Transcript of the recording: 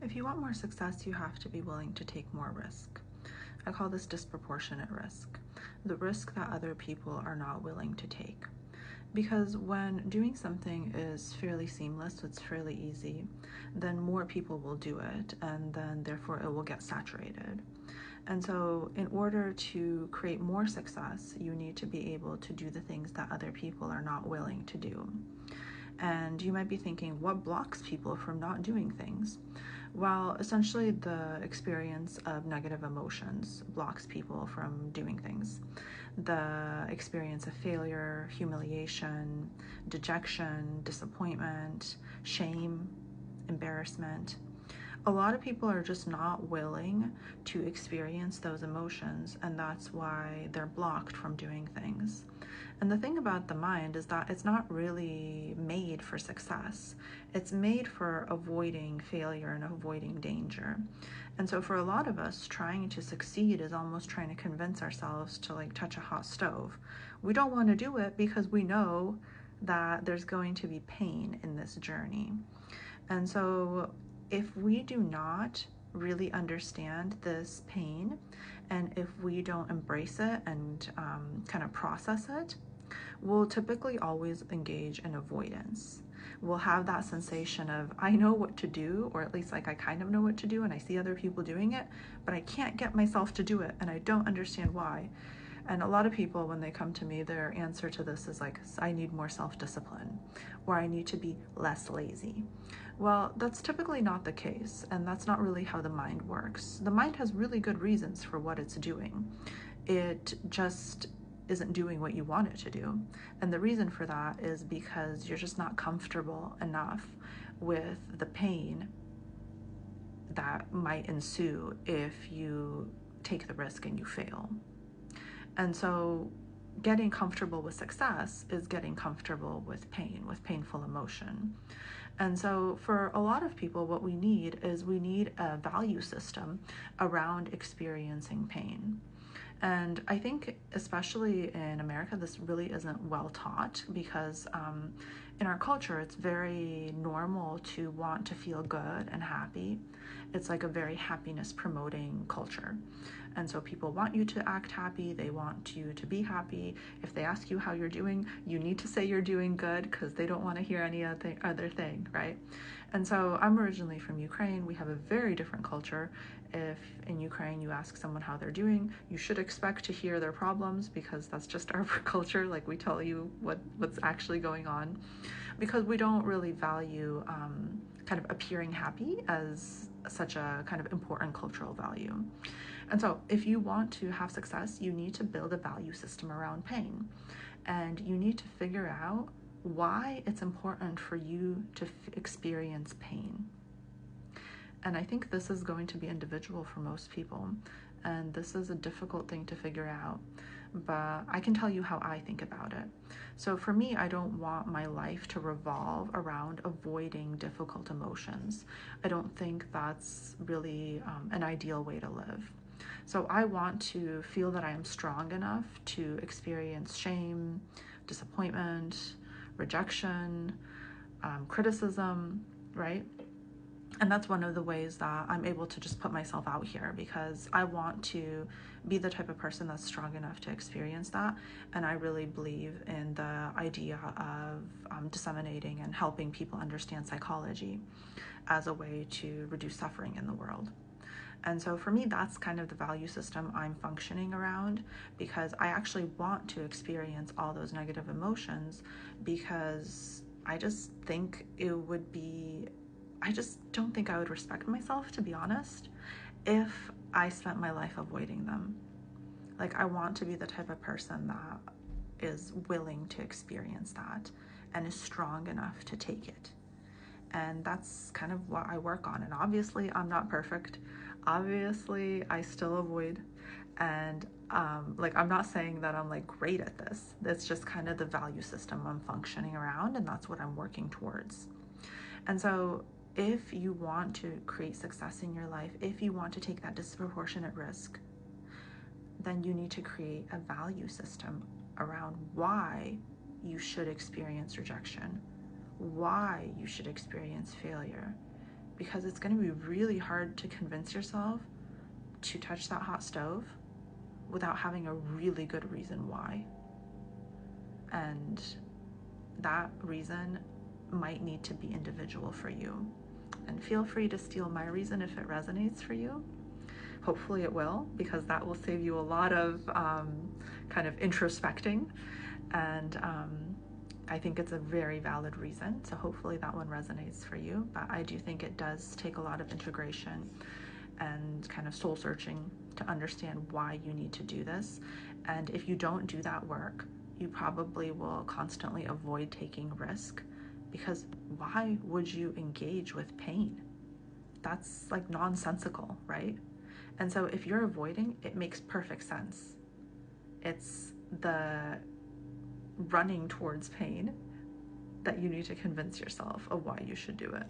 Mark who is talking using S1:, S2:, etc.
S1: If you want more success, you have to be willing to take more risk. I call this disproportionate risk, the risk that other people are not willing to take. Because when doing something is fairly seamless, it's fairly easy, then more people will do it, and then therefore it will get saturated. And so in order to create more success, you need to be able to do the things that other people are not willing to do. And you might be thinking, what blocks people from not doing things? Well, essentially, the experience of negative emotions blocks people from doing things. The experience of failure, humiliation, dejection, disappointment, shame, embarrassment. A lot of people are just not willing to experience those emotions, and that's why they're blocked from doing things. And the thing about the mind is that it's not really made for success. It's made for avoiding failure and avoiding danger. And so for a lot of us, trying to succeed is almost trying to convince ourselves to touch a hot stove. We don't want to do it because we know that there's going to be pain in this journey. And so if we do not really understand this pain, and if we don't embrace it and kind of process it, we'll typically always engage in avoidance. We'll have that sensation of, I know what to do, or at least I kind of know what to do, and I see other people doing it, but I can't get myself to do it, and I don't understand why. And a lot of people, when they come to me, their answer to this is I need more self-discipline, or I need to be less lazy. Well, that's typically not the case, and that's not really how the mind works. The mind has really good reasons for what it's doing. It just isn't doing what you want it to do. And the reason for that is because you're just not comfortable enough with the pain that might ensue if you take the risk and you fail. And so getting comfortable with success is getting comfortable with pain, with painful emotion. And so for a lot of people, what we need a value system around experiencing pain. And I think especially in America, this really isn't well taught because in our culture, it's very normal to want to feel good and happy. It's like a very happiness promoting culture. And so people want you to act happy. They want you to be happy. If they ask you how you're doing, you need to say you're doing good because they don't want to hear any other thing, right? And so I'm originally from Ukraine. We have a very different culture. If in Ukraine you ask someone how they're doing, you should expect to hear their problems because that's just our culture. We tell you what's actually going on because we don't really value kind of appearing happy as such a kind of important cultural value. And so if you want to have success, you need to build a value system around pain. And you need to figure out why it's important for you to experience pain. And I think this is going to be individual for most people. And this is a difficult thing to figure out. But I can tell you how I think about it. So for me, I don't want my life to revolve around avoiding difficult emotions. I don't think that's really an ideal way to live. So I want to feel that I am strong enough to experience shame, disappointment, rejection, criticism, right? And that's one of the ways that I'm able to just put myself out here because I want to be the type of person that's strong enough to experience that. And I really believe in the idea of disseminating and helping people understand psychology as a way to reduce suffering in the world. And so for me, that's kind of the value system I'm functioning around because I actually want to experience all those negative emotions because I just think I just don't think I would respect myself, to be honest, if I spent my life avoiding them. I want to be the type of person that is willing to experience that and is strong enough to take it. And that's kind of what I work on. And obviously, I'm not perfect. Obviously, I still avoid. And I'm not saying that I'm great at this. That's just kind of the value system I'm functioning around, and that's what I'm working towards. And so if you want to create success in your life, if you want to take that disproportionate risk, then you need to create a value system around why you should experience rejection, why you should experience failure, because it's going to be really hard to convince yourself to touch that hot stove without having a really good reason why. And that reason might need to be individual for you. And feel free to steal my reason if it resonates for you. Hopefully it will, because that will save you a lot of kind of introspecting. And I think it's a very valid reason. So hopefully that one resonates for you. But I do think it does take a lot of integration and kind of soul searching to understand why you need to do this. And if you don't do that work, you probably will constantly avoid taking risk, because why would you engage with pain? That's like nonsensical, right? And so if you're avoiding, it makes perfect sense. It's the running towards pain that you need to convince yourself of why you should do it.